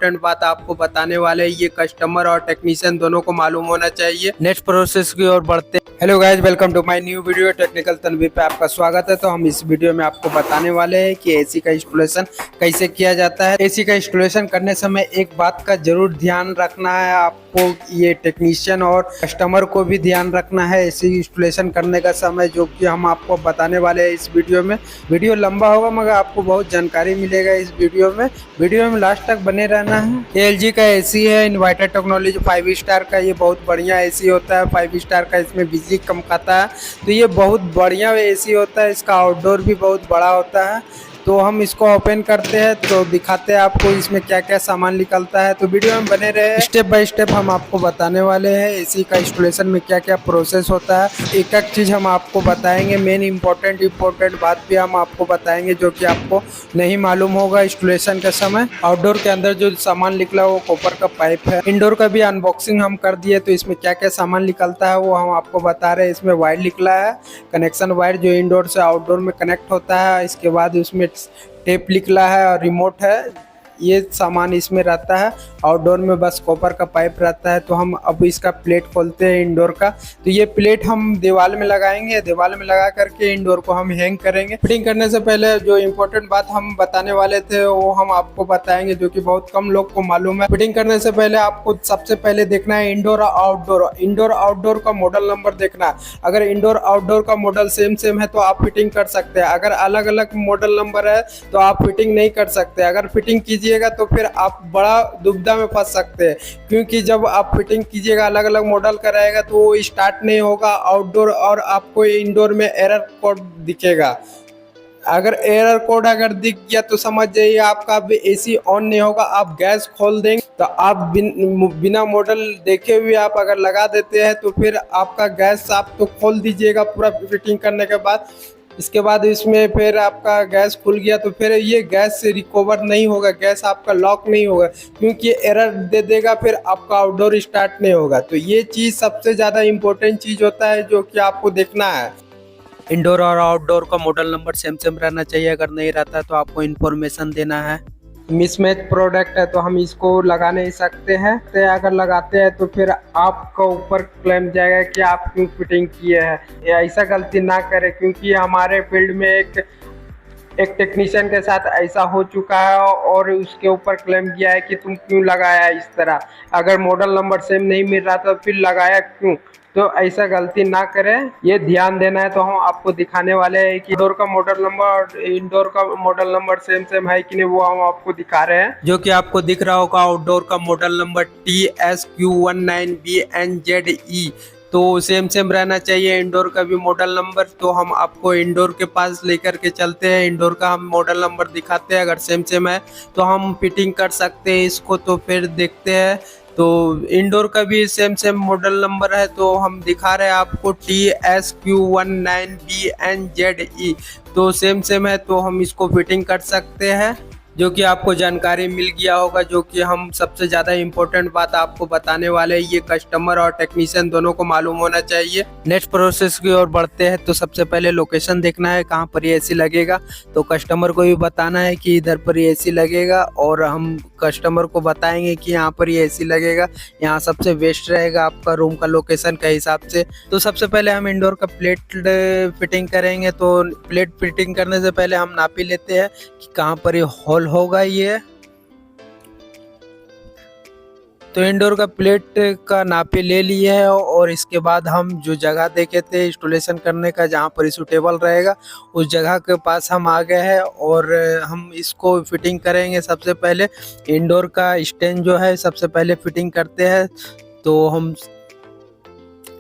Important बात आपको बताने वाले हैं, ये कस्टमर और टेक्नीशियन दोनों को मालूम होना चाहिए। नेक्स्ट प्रोसेस की ओर बढ़ते हैं। Hello guys, welcome to my new video. Technical Tanveer पे आपका स्वागत है। तो हम इस वीडियो में आपको बताने वाले हैं कि एसी का इंस्टॉलेशन कैसे किया जाता है। एसी का इंस्टॉलेशन करने समय एक बात का जरूर ध्यान रखना है आपको, ये टेक्नीशियन और कस्टमर को भी ध्यान रखना है एसी इंस्टॉलेशन करने का समय, जो कि हम आपको बताने वाले हैं इस वीडियो में। वीडियो लंबा होगा मगर आपको बहुत जानकारी मिलेगा इस वीडियो में लास्ट तक बने रहना है। एलजी का एसी है, इन्वर्टर टेक्नोलॉजी 5 स्टार का। ये बहुत बढ़िया एसी होता है, 5 स्टार का। इसमें बिजली कम खाता है, तो ये बहुत बढ़िया एसी होता है। इसका आउटडोर भी बहुत बड़ा होता है। तो हम इसको ओपन करते हैं तो दिखाते हैं आपको इसमें क्या क्या सामान निकलता है। तो वीडियो में बने रहे, स्टेप बाय स्टेप हम आपको बताने वाले हैं एसी का इंस्टॉलेशन में क्या क्या प्रोसेस होता है। एक एक चीज़ हम आपको बताएंगे, मेन इम्पोर्टेंट बात भी हम आपको बताएंगे जो कि आपको नहीं मालूम होगा इंस्टॉलेशन के समय। आउटडोर के अंदर जो सामान निकला वो कॉपर का पाइप है। इंडोर का भी अनबॉक्सिंग हम कर दिए, तो इसमें क्या क्या सामान निकलता है वो हम आपको बता रहे हैं। इसमें वायर निकला है, कनेक्शन वायर जो इंडोर से आउटडोर में कनेक्ट होता है। इसके बाद उसमें टेप निकला है और रिमोट है। ये सामान इसमें रहता है। आउटडोर में बस कॉपर का पाइप रहता है। तो हम अब इसका प्लेट खोलते हैं इंडोर का। तो ये प्लेट हम दीवार में लगाएंगे, दीवार में लगा करके इंडोर को हम हैंग करेंगे। फिटिंग करने से पहले जो इम्पोर्टेंट बात हम बताने वाले थे वो हम आपको बताएंगे, जो कि बहुत कम लोग को मालूम है। फिटिंग करने से पहले आपको सबसे पहले देखना है इंडोर और आउटडोर का मॉडल नंबर देखना है। अगर इंडोर आउटडोर का मॉडल सेम है तो आप फिटिंग कर सकते हैं। अगर अलग अलग मॉडल नंबर है तो आप फिटिंग नहीं कर सकते। अगर फिटिंग कीजिएगा तो फिर आप बड़ा दुविधा में फंस सकते हैं, क्योंकि जब आप फिटिंग कीजिएगा अलग अलग मॉडल का रहेगा तो वो स्टार्ट नहीं होगा आउटडोर, और आपको इंडोर में एरर कोड दिखेगा। अगर एरर कोड अगर दिख गया तो समझ जाइए आपका भी एसी ऑन नहीं होगा। आप गैस खोल देंगे तो आप बिना मॉडल देखे हुए आप अगर लगा देते हैं तो फिर आपका गैस आप तो खोल दीजिएगा पूरा फिटिंग करने के बाद। इसके बाद इसमें फिर आपका गैस खुल गया तो फिर ये गैस से रिकवर नहीं होगा, गैस आपका लॉक नहीं होगा, क्योंकि एरर दे देगा, फिर आपका आउटडोर स्टार्ट नहीं होगा। तो ये चीज़ सबसे ज़्यादा इम्पोर्टेंट चीज़ होता है जो कि आपको देखना है। इंडोर और आउटडोर का मॉडल नंबर सेम रहना चाहिए। अगर नहीं रहता तो आपको इन्फॉर्मेशन देना है। मिसमैच प्रोडक्ट है तो हम इसको लगा नहीं सकते हैं। तो अगर लगाते हैं तो फिर आपका ऊपर क्लेम जाएगा कि आप क्यों फिटिंग किए हैं। ऐसा गलती ना करें, क्योंकि हमारे फील्ड में एक टेक्नीशियन के साथ ऐसा हो चुका है और उसके ऊपर क्लेम किया है कि तुम क्यों लगाया इस तरह। अगर मॉडल नंबर सेम नहीं मिल रहा तो फिर लगाया क्यों। तो ऐसा गलती ना करें, ये ध्यान देना है। तो हम आपको दिखाने वाले हैं कि आउटडोर का मॉडल नंबर और इंडोर का मॉडल नंबर सेम है कि नहीं, वो हम आपको दिखा रहे हैं। जो कि आपको दिख रहा होगा आउटडोर का मॉडल नंबर TSQ19BNZE, तो सेम रहना चाहिए। इंडोर का भी मॉडल नंबर, तो हम आपको इंडोर के पास लेकर के चलते हैं। इंडोर का हम मॉडल नंबर दिखाते हैं। अगर सेम है तो हम फिटिंग कर सकते हैं इसको। तो फिर देखते हैं। तो इंडोर का भी सेम मॉडल नंबर है, तो हम दिखा रहे हैं आपको TSQ19BNZE, तो सेम है, तो हम इसको फिटिंग कर सकते हैं। जो कि आपको जानकारी मिल गया होगा। जो कि हम सबसे ज़्यादा इम्पोर्टेंट बात आपको बताने वाले हैं, ये कस्टमर और टेक्नीशियन दोनों को मालूम होना चाहिए। नेक्स्ट प्रोसेस की ओर बढ़ते हैं। तो सबसे पहले लोकेशन देखना है कहाँ पर ये एसी लगेगा। तो कस्टमर को भी बताना है कि इधर पर ये एसी लगेगा, और हम कस्टमर को बताएंगे कि यहाँ पर ये एसी लगेगा, यहाँ सबसे बेस्ट रहेगा आपका रूम का लोकेशन के हिसाब से। तो सबसे पहले हम इंडोर का प्लेट फिटिंग करेंगे। तो प्लेट फिटिंग करने से पहले हम नापी लेते हैं कि कहाँ पर ये हॉल होगा ये। तो इंडोर का प्लेट का नापे ले लिए है, और इसके बाद हम जो जगह देखे थे इंस्टॉलेशन करने का जहाँ पर सूटेबल रहेगा उस जगह के पास हम आ गए हैं, और हम इसको फिटिंग करेंगे। सबसे पहले इंडोर का स्टैंड जो है सबसे पहले फिटिंग करते हैं। तो हम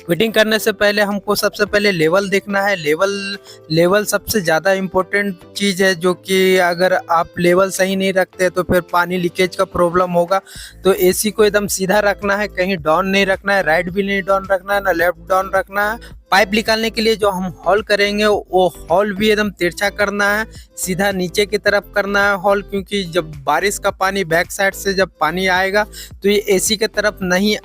फिटिंग करने से पहले हमको सबसे पहले लेवल देखना है। लेवल सबसे ज़्यादा इम्पोर्टेंट चीज़ है, जो कि अगर आप लेवल सही नहीं रखते तो फिर पानी लीकेज का प्रॉब्लम होगा। तो एसी को एकदम सीधा रखना है, कहीं डाउन नहीं रखना है, राइट भी नहीं डाउन रखना है, ना लेफ्ट डाउन रखना है। पाइप निकालने के लिए जो हम हॉल करेंगे वो हॉल भी एकदम तिरछा करना है, सीधा नीचे की तरफ करना है हॉल, क्योंकि जब बारिश का पानी बैक साइड से जब पानी आएगा तो ये एसी के तरफ नहीं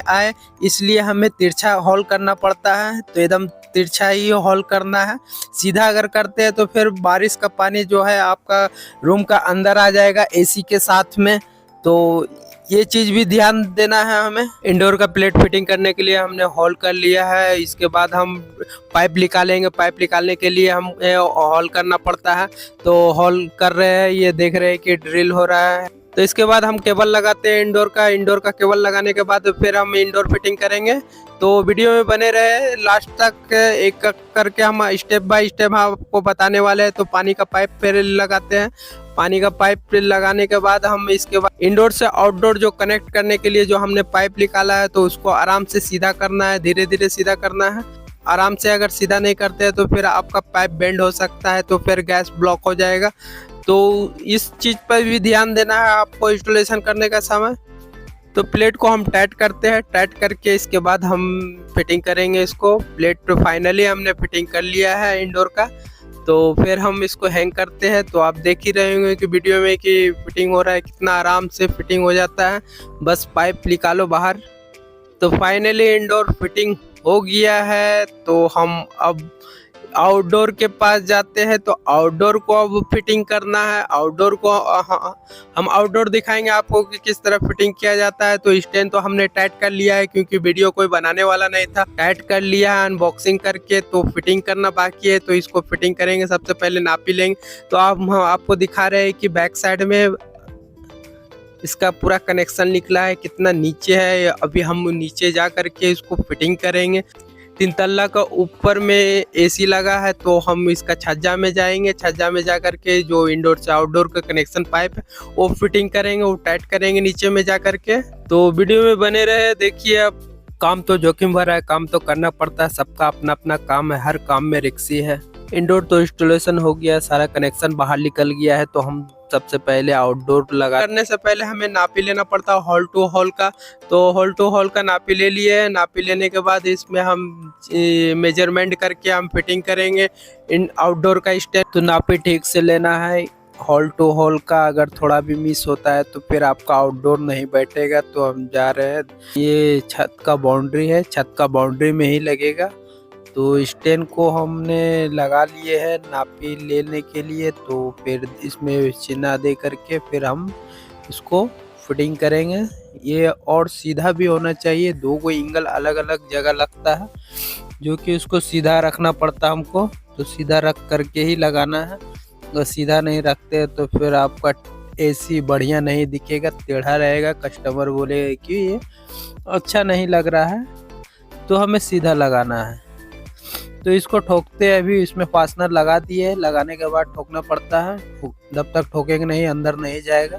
आए, इसलिए हमें तिरछा हॉल करना पड़ता है। तो एकदम तिरछा ही हॉल करना है। सीधा अगर करते हैं तो फिर बारिश का पानी जो है आपका रूम का अंदर आ जाएगा एसी के साथ में। तो ये चीज भी ध्यान देना है हमें। इंडोर का प्लेट फिटिंग करने के लिए हमने हॉल कर लिया है। इसके बाद हम पाइप निकालेंगे। पाइप निकालने के लिए हम हॉल करना पड़ता है, तो हॉल कर रहे हैं। ये देख रहे हैं कि ड्रिल हो रहा है। तो इसके बाद हम केबल लगाते हैं इंडोर का केबल लगाने के बाद फिर हम इंडोर फिटिंग करेंगे। तो वीडियो में बने रहे लास्ट तक। एक करके हम स्टेप बाय स्टेप आपको बताने वाले हैं। तो पानी का पाइप फिर लगाते हैं। पानी का पाइप लगाने के बाद हम इसके बाद इंडोर से आउटडोर जो कनेक्ट करने के लिए जो हमने पाइप निकाला है, तो उसको आराम से सीधा करना है, धीरे धीरे सीधा करना है। आराम से अगर सीधा नहीं करते हैं तो फिर आपका पाइप बेंड हो सकता है, तो फिर गैस ब्लॉक हो जाएगा। तो इस चीज पर भी ध्यान देना है आपको इंस्टॉलेशन करने का समय। तो प्लेट को हम टाइट करते हैं। टाइट करके इसके बाद हम फिटिंग करेंगे इसको। प्लेट तो फाइनली हमने फिटिंग कर लिया है इंडोर का। तो फिर हम इसको हैंग करते हैं। तो आप देख ही रहे होंगे कि वीडियो में कि फिटिंग हो रहा है, कितना आराम से फिटिंग हो जाता है। बस पाइप निकालो बाहर। तो फाइनली इंडोर फिटिंग हो गया है। तो हम अब आउटडोर के पास जाते हैं। तो आउटडोर को अब फिटिंग करना है। आउटडोर को हम आउटडोर दिखाएंगे आपको कि किस तरह फिटिंग किया जाता है। तो स्टैंड तो हमने टाइट कर लिया है, क्योंकि वीडियो कोई बनाने वाला नहीं था। टाइट कर लिया है अनबॉक्सिंग करके। तो फिटिंग करना बाकी है, तो इसको फिटिंग करेंगे। सबसे पहले नापी लेंगे। तो हम आपको दिखा रहे हैं कि बैक साइड में इसका पूरा कनेक्शन निकला है, कितना नीचे है। अभी हम नीचे जा करके इसको फिटिंग करेंगे। 3 तल्ला का ऊपर में एसी लगा है, तो हम इसका छज्जा में जाएंगे। छज्जा में जा करके जो इंडोर से आउटडोर का कनेक्शन पाइप है वो फिटिंग करेंगे, वो टाइट करेंगे नीचे में जा करके। तो वीडियो में बने रहे। देखिए, अब काम तो जोखिम भरा है, काम तो करना पड़ता है। सबका अपना अपना काम है, हर काम में रिस्की है। इंडोर तो इंस्टॉलेशन हो गया, सारा कनेक्शन बाहर निकल गया है। तो हम सबसे पहले आउटडोर लगा करने से पहले हमें नापी लेना पड़ता है हॉल टू हॉल का। तो हॉल टू हॉल का नापी ले लिए है। नापी लेने के बाद इसमें हम मेजरमेंट करके हम फिटिंग करेंगे इन आउटडोर का स्टैंड। तो नापी ठीक से लेना है हॉल टू हॉल का। अगर थोड़ा भी मिस होता है तो फिर आपका आउटडोर नहीं बैठेगा। तो हम जा रहे हैं, ये छत का बाउंड्री है, छत का बाउंड्री में ही लगेगा। तो स्टैंड को हमने लगा लिए हैं नापी लेने के लिए। तो फिर इसमें चिन्ह दे करके फिर हम इसको फिटिंग करेंगे। ये और सीधा भी होना चाहिए। 2 को एंगल अलग अलग जगह लगता है, जो कि उसको सीधा रखना पड़ता है हमको। तो सीधा रख करके ही लगाना है। अगर सीधा नहीं रखते तो फिर आपका एसी बढ़िया नहीं दिखेगा, टेढ़ा रहेगा। कस्टमर बोलेगा कि ये अच्छा नहीं लग रहा है। तो हमें सीधा लगाना है। तो इसको ठोकते हैं। अभी इसमें फास्टनर लगा दिए। लगाने के बाद ठोकना पड़ता है, जब तक ठोकेंगे नहीं अंदर नहीं जाएगा।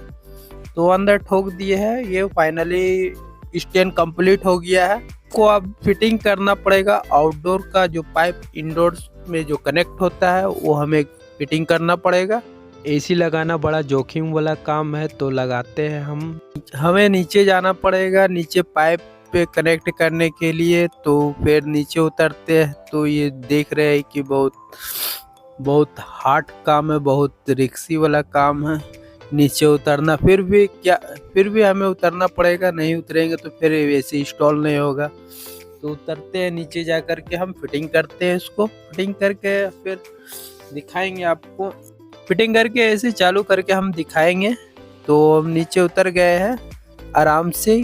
तो अंदर ठोक दिए है। ये फाइनली स्टैंड कंप्लीट हो गया है। को अब फिटिंग करना पड़ेगा आउटडोर का जो पाइप इंडोर में जो कनेक्ट होता है, वो हमें फिटिंग करना पड़ेगा। एसी लगाना बड़ा जोखिम वाला काम है, तो लगाते हैं हम। हमें नीचे जाना पड़ेगा, नीचे पाइप पे कनेक्ट करने के लिए। तो फिर नीचे उतरते हैं। तो ये देख रहे हैं कि बहुत हार्ड काम है, बहुत रिक्सी वाला काम है नीचे उतरना। फिर भी हमें उतरना पड़ेगा। नहीं उतरेंगे तो फिर वैसे इंस्टॉल नहीं होगा। तो उतरते हैं, नीचे जा करके हम फिटिंग करते हैं। इसको फिटिंग करके फिर दिखाएंगे आपको। फिटिंग करके ऐसे चालू करके हम दिखाएंगे। तो हम नीचे उतर गए हैं आराम से,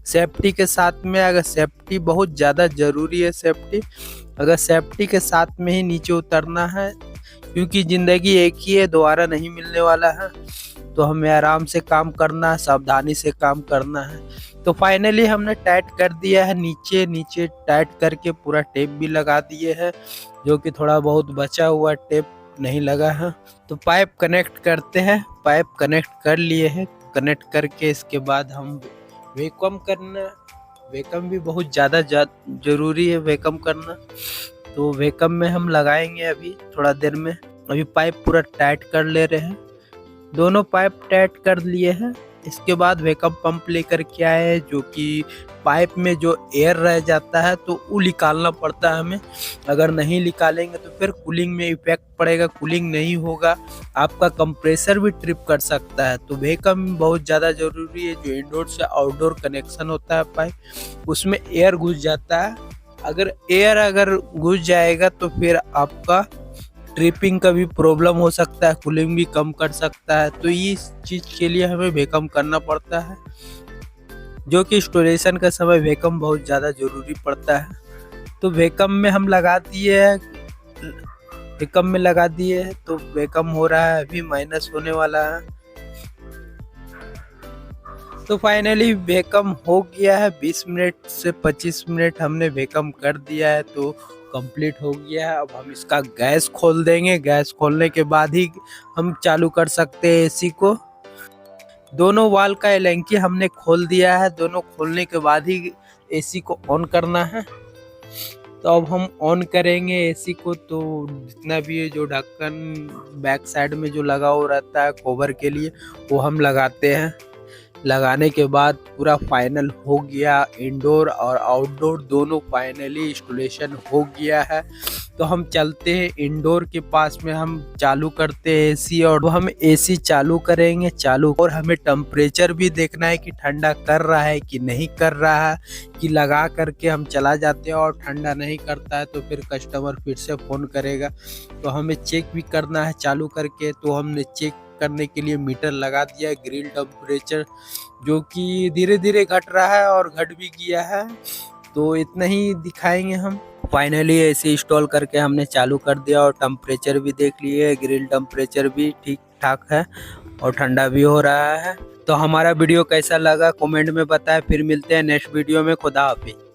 सेफ्टी के साथ में। अगर सेफ्टी बहुत ज़्यादा ज़रूरी है, सेफ्टी अगर सेफ्टी के साथ में ही नीचे उतरना है, क्योंकि ज़िंदगी एक ही है, दोबारा नहीं मिलने वाला है। तो हमें आराम से काम करना है, सावधानी से काम करना है। तो फाइनली हमने टाइट कर दिया है। नीचे टाइट करके पूरा टेप भी लगा दिए हैं, जो कि थोड़ा बहुत बचा हुआ टेप नहीं लगा है। तो पाइप कनेक्ट करते हैं। पाइप कनेक्ट कर लिए हैं। कनेक्ट करके इसके बाद हम वैक्यूम करना। वैक्यूम भी बहुत ज़्यादा ज़रूरी है, वैक्यूम करना। तो वैक्यूम में हम लगाएंगे अभी थोड़ा देर में। अभी पाइप पूरा टाइट कर ले रहे हैं। दोनों पाइप टाइट कर लिए हैं। इसके बाद वैक्यूम पंप लेकर के आए, जो कि पाइप में जो एयर रह जाता है तो वो निकालना पड़ता है हमें। अगर नहीं निकालेंगे तो फिर कूलिंग में इफेक्ट पड़ेगा, कूलिंग नहीं होगा, आपका कंप्रेसर भी ट्रिप कर सकता है। तो वैक्यूम बहुत ज़्यादा ज़रूरी है। जो इंडोर से आउटडोर कनेक्शन होता है पाइप, उसमें एयर घुस जाता है। अगर एयर घुस जाएगा तो फिर आपका ट्रिपिंग का भी प्रॉब्लम हो सकता है, कूलिंग भी कम कर सकता है। तो इस चीज़ के लिए हमें वैक्यूम करना पड़ता है, जो कि इंस्टॉलेशन का समय वैक्यूम बहुत ज़्यादा ज़रूरी पड़ता है। तो वैक्यूम में हम लगा दिए है, वैक्यूम में लगा दिए है, तो वैक्यूम हो रहा है, अभी माइनस होने वाला है। तो फाइनली वैक्यूम हो गया है, 20 मिनट से 25 मिनट हमने वैक्यूम कर दिया है, तो कंप्लीट हो गया है। अब हम इसका गैस खोल देंगे। गैस खोलने के बाद ही हम चालू कर सकते हैं एसी को। दोनों वाल का एलेंकी हमने खोल दिया है, दोनों खोलने के बाद ही एसी को ऑन करना है। तो अब हम ऑन करेंगे एसी को। तो जितना भी है जो ढक्कन बैक साइड में जो लगा हुआ रहता है कवर के लिए, वो हम लगाते हैं। लगाने के बाद पूरा फाइनल हो गया, इंडोर और आउटडोर दोनों फाइनली इंस्टॉलेशन हो गया है। तो हम चलते हैं इंडोर के पास में, हम चालू करते हैं एसी, और हम एसी चालू करेंगे चालू। और हमें टेम्परेचर भी देखना है कि ठंडा कर रहा है कि नहीं कर रहा है, कि लगा करके हम चला जाते हैं और ठंडा नहीं करता है तो फिर कस्टमर फिर से फ़ोन करेगा। तो हमें चेक भी करना है चालू करके। तो हमने चेक करने के लिए मीटर लगा दिया है, ग्रिल टेम्परेचर, जो कि धीरे धीरे घट रहा है और घट भी गया है। तो इतना ही दिखाएंगे हम। फाइनली एसी इंस्टॉल करके हमने चालू कर दिया और टेम्परेचर भी देख लिए, ग्रिल टेम्परेचर भी ठीक ठाक है और ठंडा भी हो रहा है। तो हमारा वीडियो कैसा लगा कमेंट में बताएं। फिर मिलते हैं नेक्स्ट वीडियो में। खुदा हाफिज़।